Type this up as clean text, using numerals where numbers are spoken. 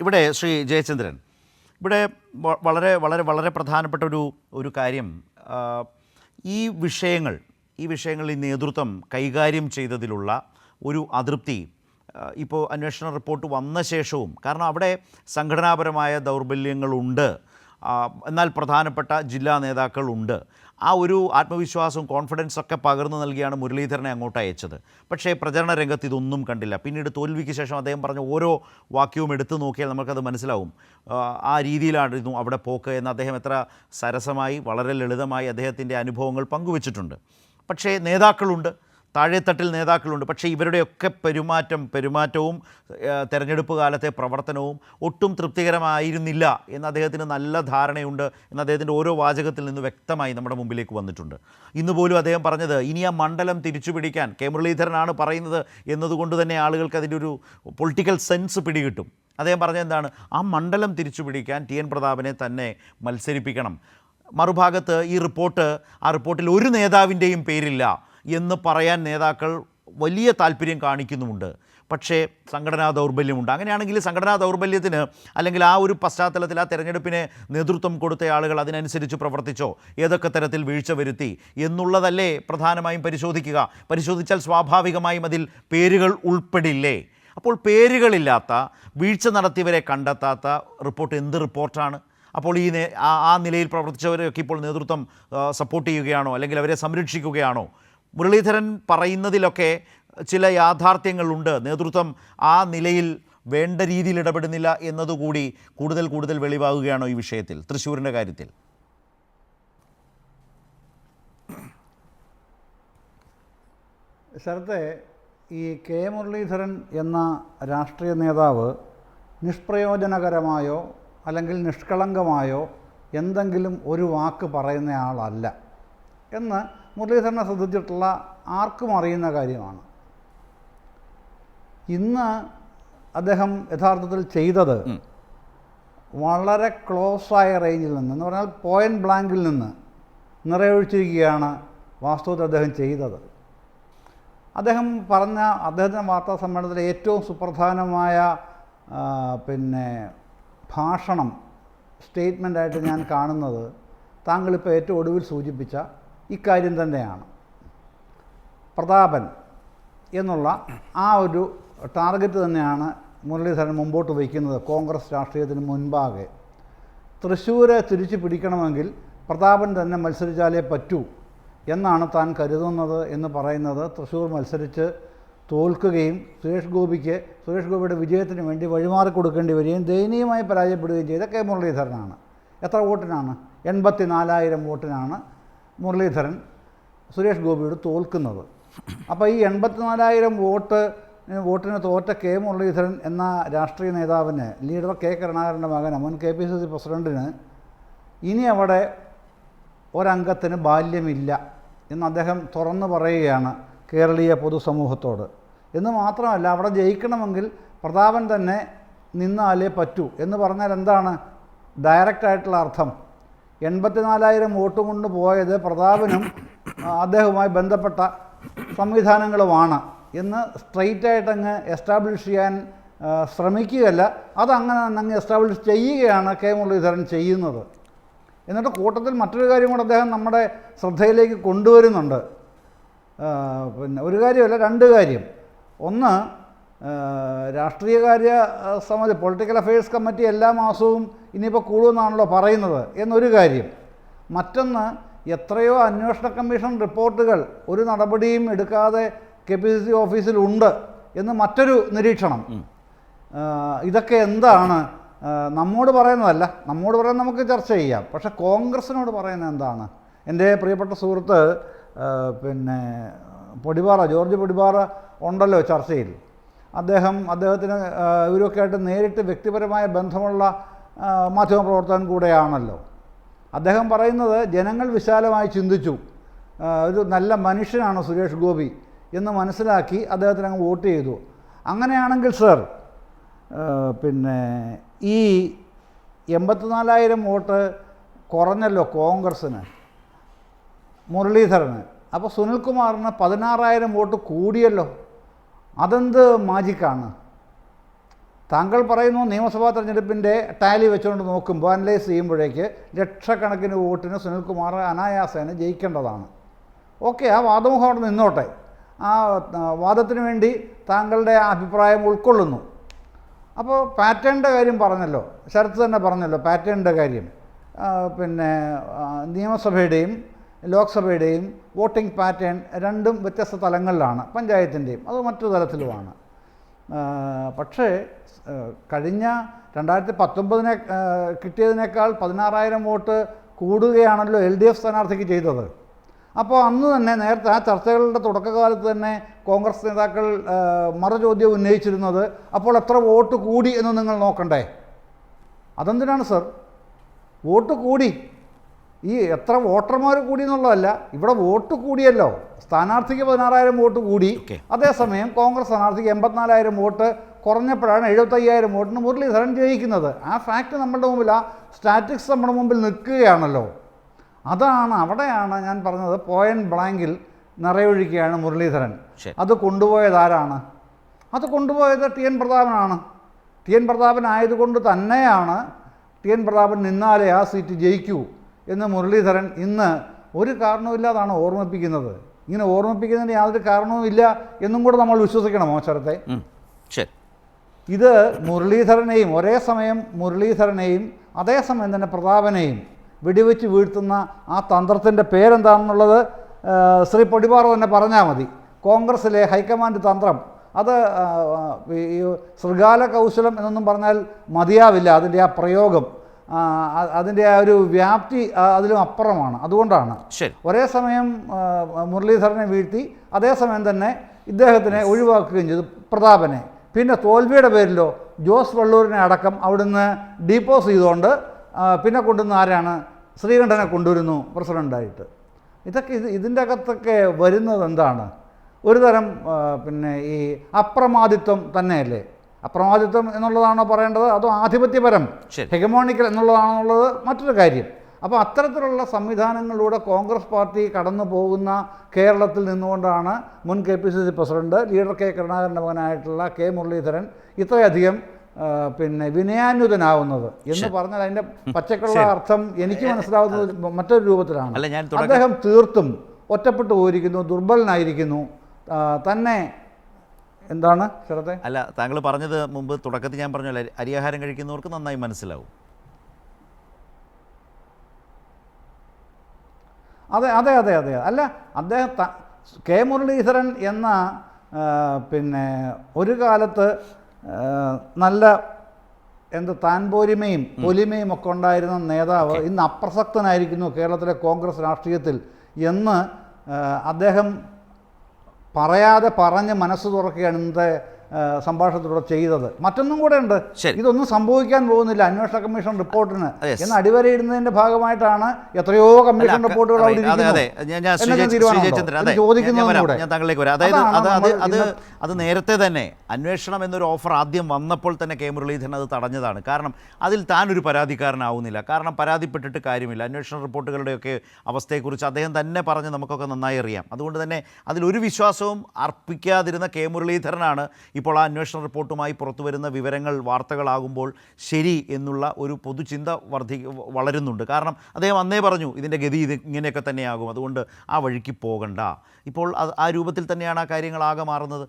ഇവിടെ ശ്രീ ജയചന്ദ്രൻ, ഇവിടെ വളരെ വളരെ വളരെ പ്രധാനപ്പെട്ട ഒരു കാര്യം, ഈ വിഷയങ്ങൾ ഈ നേതൃത്വം കൈകാര്യം ചെയ്തതിലുള്ള ഒരു അതൃപ്തി ഇപ്പോൾ അന്വേഷണ റിപ്പോർട്ട് വന്ന ശേഷവും, കാരണം അവിടെ സംഘടനാപരമായ ദൗർബല്യങ്ങളുണ്ട്, എന്നാൽ പ്രധാനപ്പെട്ട ജില്ലാ നേതാക്കളുണ്ട്. ആ ഒരു ആത്മവിശ്വാസവും കോൺഫിഡൻസൊക്കെ പകർന്നു നൽകിയാണ് മുരളീധരനെ അങ്ങോട്ട് അയച്ചത്. പക്ഷേ പ്രചരണ രംഗത്ത് ഇതൊന്നും കണ്ടില്ല. പിന്നീട് തോൽവിക്ക് ശേഷം അദ്ദേഹം പറഞ്ഞ ഓരോ വാക്യവും എടുത്തു നോക്കിയാൽ നമുക്കത് മനസ്സിലാവും. ആ രീതിയിലായിരുന്നു അവിടെ പോക്ക് എന്ന് അദ്ദേഹം എത്ര സരസമായി വളരെ ലളിതമായി അദ്ദേഹത്തിൻ്റെ അനുഭവങ്ങൾ പങ്കുവച്ചിട്ടുണ്ട്. പക്ഷേ നേതാക്കളുണ്ട്, താഴെത്തട്ടിൽ നേതാക്കളുണ്ട്. പക്ഷേ ഇവരുടെയൊക്കെ പെരുമാറ്റവും തെരഞ്ഞെടുപ്പ് കാലത്തെ പ്രവർത്തനവും ഒട്ടും തൃപ്തികരമായിരുന്നില്ല എന്ന് അദ്ദേഹത്തിന് നല്ല ധാരണയുണ്ട് എന്ന് അദ്ദേഹത്തിൻ്റെ ഓരോ വാചകത്തിൽ നിന്ന് വ്യക്തമായി നമ്മുടെ മുമ്പിലേക്ക് വന്നിട്ടുണ്ട്. ഇന്ന് പോലും അദ്ദേഹം പറഞ്ഞത് ഇനി ആ മണ്ഡലം തിരിച്ചു പിടിക്കാൻ കെ മുരളീധരനാണ് പറയുന്നത് എന്നതുകൊണ്ട് തന്നെ ആളുകൾക്ക് അതിൻ്റെ ഒരു പൊളിറ്റിക്കൽ സെൻസ് പിടികിട്ടും. അദ്ദേഹം പറഞ്ഞത് എന്താണ്? ആ മണ്ഡലം തിരിച്ചു പിടിക്കാൻ TN പ്രതാപനെ തന്നെ മത്സരിപ്പിക്കണം. മറുഭാഗത്ത് ആ റിപ്പോർട്ടിൽ ഒരു നേതാവിൻ്റെയും പേരില്ല എന്ന് പറയാൻ നേതാക്കൾ വലിയ താല്പര്യം കാണിക്കുന്നുമുണ്ട്. പക്ഷേ സംഘടനാ ദൗർബല്യമുണ്ട്. അങ്ങനെയാണെങ്കിൽ സംഘടനാ ദൗർബല്യത്തിന്, അല്ലെങ്കിൽ ആ ഒരു പശ്ചാത്തലത്തിൽ ആ തെരഞ്ഞെടുപ്പിന് നേതൃത്വം കൊടുത്ത ആളുകൾ അതിനനുസരിച്ച് പ്രവർത്തിച്ചോ, ഏതൊക്കെ തരത്തിൽ വീഴ്ച വരുത്തി എന്നുള്ളതല്ലേ പ്രധാനമായും പരിശോധിച്ചാൽ സ്വാഭാവികമായും അതിൽ പേരുകൾ ഉൾപ്പെടില്ലേ? അപ്പോൾ പേരുകളില്ലാത്ത, വീഴ്ച നടത്തിയവരെ കണ്ടെത്താത്ത റിപ്പോർട്ട് എന്ത് റിപ്പോർട്ടാണ്? അപ്പോൾ ആ നിലയിൽ പ്രവർത്തിച്ചവരെയൊക്കെ ഇപ്പോൾ നേതൃത്വം സപ്പോർട്ട് ചെയ്യുകയാണോ, അല്ലെങ്കിൽ അവരെ സംരക്ഷിക്കുകയാണോ? മുരളീധരൻ പറയുന്നതിലൊക്കെ ചില യാഥാർത്ഥ്യങ്ങളുണ്ട്. നേതൃത്വം ആ നിലയിൽ വേണ്ട രീതിയിൽ ഇടപെടുന്നില്ല എന്നതുകൂടി കൂടുതൽ വെളിവാകുകയാണോ ഈ വിഷയത്തിൽ, തൃശ്ശൂരിൻ്റെ കാര്യത്തിൽ? ശരത്തെ, ഈ കെ മുരളീധരൻ എന്ന രാഷ്ട്രീയ നേതാവ് നിഷ്പ്രയോജനകരമായോ അല്ലെങ്കിൽ നിഷ്കളങ്കമായോ എന്തെങ്കിലും ഒരു വാക്ക് പറയുന്നയാളല്ല എന്ന് മുരളീധരനെ ശ്രദ്ധിച്ചിട്ടുള്ള ആർക്കും അറിയുന്ന കാര്യമാണ്. ഇന്ന് അദ്ദേഹം യഥാർത്ഥത്തിൽ ചെയ്തത് വളരെ ക്ലോസായ റേഞ്ചിൽ നിന്ന്, എന്ന് പറഞ്ഞാൽ പോയിൻറ്റ് ബ്ലാങ്കിൽ നിന്ന് നിറയൊഴിച്ചിരിക്കുകയാണ് വാസ്തവത്തിൽ അദ്ദേഹം ചെയ്തത്. അദ്ദേഹം പറഞ്ഞ അദ്ദേഹത്തിൻ്റെ വാർത്താ സമ്മേളനത്തിലെ ഏറ്റവും സുപ്രധാനമായ ഭാഷണം, സ്റ്റേറ്റ്മെൻറ്റായിട്ട് ഞാൻ കാണുന്നത് താങ്കളിപ്പോൾ ഏറ്റവും ഒടുവിൽ സൂചിപ്പിച്ച ഇക്കാര്യം തന്നെയാണ്. പ്രതാപൻ എന്നുള്ള ആ ഒരു ടാർഗറ്റ് തന്നെയാണ് മുരളീധരൻ മുമ്പോട്ട് വയ്ക്കുന്നത് കോൺഗ്രസ് രാഷ്ട്രീയത്തിന് മുൻപാകെ. തൃശ്ശൂർ തിരിച്ചു പിടിക്കണമെങ്കിൽ പ്രതാപൻ തന്നെ മത്സരിച്ചാലേ പറ്റൂ എന്നാണ് താൻ കരുതുന്നത് എന്ന് പറയുന്നത് തൃശ്ശൂർ മത്സരിച്ച് തോൽക്കുകയും സുരേഷ് ഗോപിയുടെ വിജയത്തിന് വേണ്ടി വഴിമാറി കൊടുക്കേണ്ടി വരികയും ദയനീയമായി പരാജയപ്പെടുകയും ചെയ്ത കെ മുരളീധരനാണ്. എത്ര വോട്ടിനാണ്? 84,000 വോട്ടിനാണ് മുരളീധരൻ സുരേഷ് ഗോപിയോട് തോൽക്കുന്നത്. അപ്പോൾ ഈ 84,000 വോട്ടിന് തോറ്റ കെ മുരളീധരൻ എന്ന രാഷ്ട്രീയ നേതാവിന്, ലീഡർ കെ കരുണാകരൻ്റെ മകന്, മുൻ KPCC പ്രസിഡൻറ്റിന് ഇനി അവിടെ ഒരംഗത്തിന് ബാല്യമില്ല എന്ന് അദ്ദേഹം തുറന്നു പറയുകയാണ് കേരളീയ പൊതുസമൂഹത്തോട്. എന്ന് മാത്രമല്ല, അവിടെ ജയിക്കണമെങ്കിൽ പ്രതാപൻ തന്നെ നിന്നാലേ പറ്റൂ എന്ന് പറഞ്ഞാൽ എന്താണ് ഡയറക്റ്റായിട്ടുള്ള അർത്ഥം? 84,000 വോട്ട് കൊണ്ട് പോയത് പ്രതാപനും അദ്ദേഹവുമായി ബന്ധപ്പെട്ട സംവിധാനങ്ങളുമാണ് എന്ന് സ്ട്രെയിറ്റായിട്ടങ്ങ് എസ്റ്റാബ്ലിഷ് ചെയ്യാൻ ശ്രമിക്കുകയല്ല, അതങ്ങനെ അങ്ങ് എസ്റ്റാബ്ലിഷ് ചെയ്യുകയാണ് കെ മുരളീധരൻ ചെയ്യുന്നത്. എന്നിട്ട് കൂട്ടത്തിൽ മറ്റൊരു കാര്യം കൂടെ അദ്ദേഹം നമ്മുടെ ശ്രദ്ധയിലേക്ക് കൊണ്ടുവരുന്നുണ്ട്. ഒരു കാര്യമല്ല, 2 കാര്യം. ഒന്ന്, രാഷ്ട്രീയകാര്യ സമിതി, പൊളിറ്റിക്കൽ അഫയേഴ്സ് കമ്മിറ്റി എല്ലാ മാസവും ഇനിയിപ്പോൾ കൂടുമെന്നാണല്ലോ പറയുന്നത് എന്നൊരു കാര്യം. മറ്റൊന്ന്, എത്രയോ അന്വേഷണ കമ്മീഷൻ റിപ്പോർട്ടുകൾ ഒരു നടപടിയും എടുക്കാതെ KPCC ഓഫീസിലുണ്ട് എന്ന് മറ്റൊരു നിരീക്ഷണം. ഇതൊക്കെ എന്താണ്? നമ്മോട് പറയുന്നതല്ല, നമ്മോട് പറയുന്നത് നമുക്ക് ചർച്ച ചെയ്യാം. പക്ഷേ കോൺഗ്രസിനോട് പറയുന്നത് എന്താണ്? എൻ്റെ പ്രിയപ്പെട്ട സുഹൃത്ത് ജോർജ് പൊടിപാറ ഉണ്ടല്ലോ ചർച്ചയിൽ. അദ്ദേഹത്തിന് ഇവരൊക്കെ ആയിട്ട് നേരിട്ട് വ്യക്തിപരമായ ബന്ധമുള്ള മാധ്യമപ്രവർത്തകൻ കൂടെയാണല്ലോ. അദ്ദേഹം പറയുന്നത് ജനങ്ങൾ വിശാലമായി ചിന്തിച്ചു, ഒരു നല്ല മനുഷ്യനാണ് സുരേഷ് ഗോപി എന്ന് മനസ്സിലാക്കി അദ്ദേഹത്തിന് അങ്ങ് വോട്ട് ചെയ്തു. അങ്ങനെയാണെങ്കിൽ സർ, ഈ 84,000 വോട്ട് കുറഞ്ഞല്ലോ കോൺഗ്രസ്സിന്, മുരളീധരന്. അപ്പോൾ സുനിൽകുമാറിന് 16,000 വോട്ട് കൂടിയല്ലോ. അതെന്ത് മാജിക്കാണ്? താങ്കൾ പറയുന്നു നിയമസഭാ തെരഞ്ഞെടുപ്പിൻ്റെ ടാലി വെച്ചുകൊണ്ട് നോക്കുമ്പോൾ അനലൈസ് ചെയ്യുമ്പോഴേക്ക് ലക്ഷക്കണക്കിന് വോട്ടിന് സുനിൽകുമാർ അനായാസേന ജയിക്കേണ്ടതാണ്. ഓക്കെ, ആ വാദമുഖം അവിടെ നിന്നോട്ടെ. ആ വാദത്തിന് വേണ്ടി താങ്കളുടെ അഭിപ്രായം ഉൾക്കൊള്ളുന്നു. അപ്പോൾ പാറ്റേണിൻ്റെ കാര്യം പറഞ്ഞല്ലോ, ശരത്ത് തന്നെ പറഞ്ഞല്ലോ പാറ്റേണിൻ്റെ കാര്യം. പിന്നെ നിയമസഭയുടെയും ലോക്സഭയുടെയും വോട്ടിംഗ് പാറ്റേൺ രണ്ടും വ്യത്യസ്ത തലങ്ങളിലാണ്, പഞ്ചായത്തിൻ്റെയും അത് മറ്റു തലത്തിലുമാണ്. പക്ഷേ കഴിഞ്ഞ 2019 കിട്ടിയതിനേക്കാൾ 16,000 വോട്ട് കൂടുകയാണല്ലോ LDF സ്ഥാനാർത്ഥിക്ക് ചെയ്തത്. അപ്പോൾ അന്ന് തന്നെ നേരത്തെ ആ ചർച്ചകളുടെ തുടക്കകാലത്ത് തന്നെ കോൺഗ്രസ് നേതാക്കൾ മറുചോദ്യം ഉന്നയിച്ചിരുന്നത് അപ്പോൾ എത്ര വോട്ട് കൂടി എന്ന് നിങ്ങൾ നോക്കണ്ടേ. അതെന്തിനാണ് സർ? വോട്ട് കൂടി, ഈ എത്ര വോട്ടർമാർ കൂടി എന്നുള്ളതല്ല, ഇവിടെ വോട്ട് കൂടിയല്ലോ. സ്ഥാനാർത്ഥിക്ക് 16,000 വോട്ട് കൂടി, അതേസമയം കോൺഗ്രസ് സ്ഥാനാർത്ഥിക്ക് 84,000 വോട്ട് കുറഞ്ഞപ്പോഴാണ് 75,000 വോട്ടിന് മുരളീധരൻ ജയിക്കുന്നത്. ആ ഫാക്റ്റ് നമ്മുടെ മുമ്പിൽ, ആ സ്റ്റാറ്റിക്സ് നമ്മുടെ മുമ്പിൽ നിൽക്കുകയാണല്ലോ. അവിടെയാണ് ഞാൻ പറഞ്ഞത്, പോയിന്റ് ബ്ലാങ്കിൽ നിറയൊഴിക്കുകയാണ് മുരളീധരൻ. അത് കൊണ്ടുപോയത് ആരാണ്? അത് കൊണ്ടുപോയത് TN പ്രതാപനാണ്. TN പ്രതാപൻ ആയതുകൊണ്ട് തന്നെയാണ് TN പ്രതാപൻ നിന്നാലേ ആ സീറ്റ് ജയിക്കൂ എന്ന് മുരളീധരൻ ഇന്ന് ഒരു കാരണവുമില്ലാതാണ് ഓർമ്മിപ്പിക്കുന്നത്. ഇങ്ങനെ ഓർമ്മിപ്പിക്കുന്നതിന് യാതൊരു കാരണവുമില്ല എന്നും കൂടെ നമ്മൾ വിശ്വസിക്കണമോ ശരത്തെ? ഇത് മുരളീധരനെയും ഒരേ സമയം മുരളീധരനെയും അതേസമയം തന്നെ പ്രതാപനെയും വെടിവെച്ച് വീഴ്ത്തുന്ന ആ തന്ത്രത്തിൻ്റെ പേരെന്താണെന്നുള്ളത് ശ്രീ പൊടിപാറ തന്നെ പറഞ്ഞാൽ മതി. കോൺഗ്രസ്സിലെ ഹൈക്കമാൻഡ് തന്ത്രം, അത് ഈ ശൃഗാല കൗശലം എന്നൊന്നും പറഞ്ഞാൽ മതിയാവില്ല. അതിൻ്റെ ആ പ്രയോഗം, അതിൻ്റെ ആ ഒരു വ്യാപ്തി അതിലും അപ്പുറമാണ്. അതുകൊണ്ടാണ് ഒരേ സമയം മുരളീധരനെ വീഴ്ത്തി അതേസമയം തന്നെ ഇദ്ദേഹത്തിനെ ഒഴിവാക്കുകയും ചെയ്തു, പ്രതാപനെ. പിന്നെ തോൽവിയുടെ പേരിലോ ജോസ് വള്ളൂരിനെ അടക്കം അവിടുന്ന് ഡീപ്പോസ് ചെയ്തുകൊണ്ട് പിന്നെ കൊണ്ടുവന്ന ആരാണ്? ശ്രീകണ്ഠനെ കൊണ്ടുവരുന്നു പ്രസിഡൻ്റായിട്ട്. ഇതിൻ്റെ അകത്തൊക്കെ വരുന്നത് എന്താണ്? ഒരു തരം പിന്നെ ഈ അപ്രമാദിത്വം തന്നെയല്ലേ? അപ്രമാദിത്വം എന്നുള്ളതാണോ പറയേണ്ടത്, അതോ ആധിപത്യപരം ഹെഗമോണിക്കൽ എന്നുള്ളതാണെന്നുള്ളത് മറ്റൊരു കാര്യം. അപ്പോൾ അത്തരത്തിലുള്ള സംവിധാനങ്ങളിലൂടെ കോൺഗ്രസ് പാർട്ടി കടന്നു പോകുന്ന കേരളത്തിൽ നിന്നുകൊണ്ടാണ് മുൻ KPCC president leader K കരുണാകരൻ്റെ മകനായിട്ടുള്ള K Muraleedharan ഇത്രയധികം പിന്നെ വിനയാന്വിതനാവുന്നത് എന്ന് പറഞ്ഞാൽ അതിൻ്റെ പച്ചക്കുള്ള അർത്ഥം എനിക്ക് മനസ്സിലാവുന്നത് മറ്റൊരു രൂപത്തിലാണ്. അദ്ദേഹം തീർത്തും ഒറ്റപ്പെട്ടു പോയിരിക്കുന്നു, ദുർബലനായിരിക്കുന്നു തന്നെ. എന്താണ് ശരത്തെ? അല്ല, താങ്കൾ പറഞ്ഞത് മുമ്പ് തുടക്കത്തിൽ ഞാൻ പറഞ്ഞല്ലോ, അരിയാഹാരം കഴിക്കുന്നവർക്ക് നന്നായി മനസ്സിലാവും. അതെ അതെ അതെ അതെ അല്ല, അദ്ദേഹം K മുരളീധരൻ എന്ന പിന്നെ ഒരു കാലത്ത് നല്ല താൻപോരിമയും പൊലിമയും ഒക്കെ ഉണ്ടായിരുന്ന നേതാവ് ഇന്ന് അപ്രസക്തനായിരിക്കുന്നു കേരളത്തിലെ കോൺഗ്രസ് രാഷ്ട്രീയത്തിൽ എന്ന് അദ്ദേഹം പറയാതെ പറഞ്ഞ് മനസ്സ് തുറക്കുകയാണ് ഇന്നത്തെ സംഭാഷണത്തിലൂടെ ചെയ്തത്. മറ്റൊന്നും കൂടെ ഉണ്ട്, ഇതൊന്നും സംഭവിക്കാൻ പോകുന്നില്ല അന്വേഷണ കമ്മീഷൻ റിപ്പോർട്ടിന് എന്ന് അടിവരയിടുന്നതിന്റെ ഭാഗമായിട്ടാണ് എത്രയോ കമ്മീഷൻ റിപ്പോർട്ടുകൾ അവിടെ അത് നേരത്തെ തന്നെ അന്വേഷണം എന്നൊരു ഓഫർ ആദ്യം വന്നപ്പോൾ തന്നെ K മുരളീധരൻ അത് തടഞ്ഞതാണ്. കാരണം അതിൽ താനൊരു പരാതിക്കാരനാവുന്നില്ല. കാരണം പരാതിപ്പെട്ടിട്ട് കാര്യമില്ല. അന്വേഷണ റിപ്പോർട്ടുകളുടെയൊക്കെ അവസ്ഥയെക്കുറിച്ച് അദ്ദേഹം തന്നെ പറഞ്ഞ് നമുക്കൊക്കെ നന്നായി അറിയാം. അതുകൊണ്ട് തന്നെ അതിലൊരു വിശ്വാസവും അർപ്പിക്കാതിരുന്ന K മുരളീധരനാണ് ഇപ്പോൾ ആ അന്വേഷണ റിപ്പോർട്ടുമായി പുറത്തു വരുന്ന വിവരങ്ങൾ വാർത്തകളാകുമ്പോൾ ശരി എന്നുള്ള ഒരു പൊതുചിന്ത വളരുന്നുണ്ട്. കാരണം അദ്ദേഹം അന്നേ പറഞ്ഞു ഇതിൻ്റെ ഗതി ഇങ്ങനെയൊക്കെ തന്നെയാകും, അതുകൊണ്ട് ആ വഴിക്ക് പോകണ്ട. ഇപ്പോൾ ആ രൂപത്തിൽ തന്നെയാണ് ആ കാര്യങ്ങളാകെ മാറുന്നത്.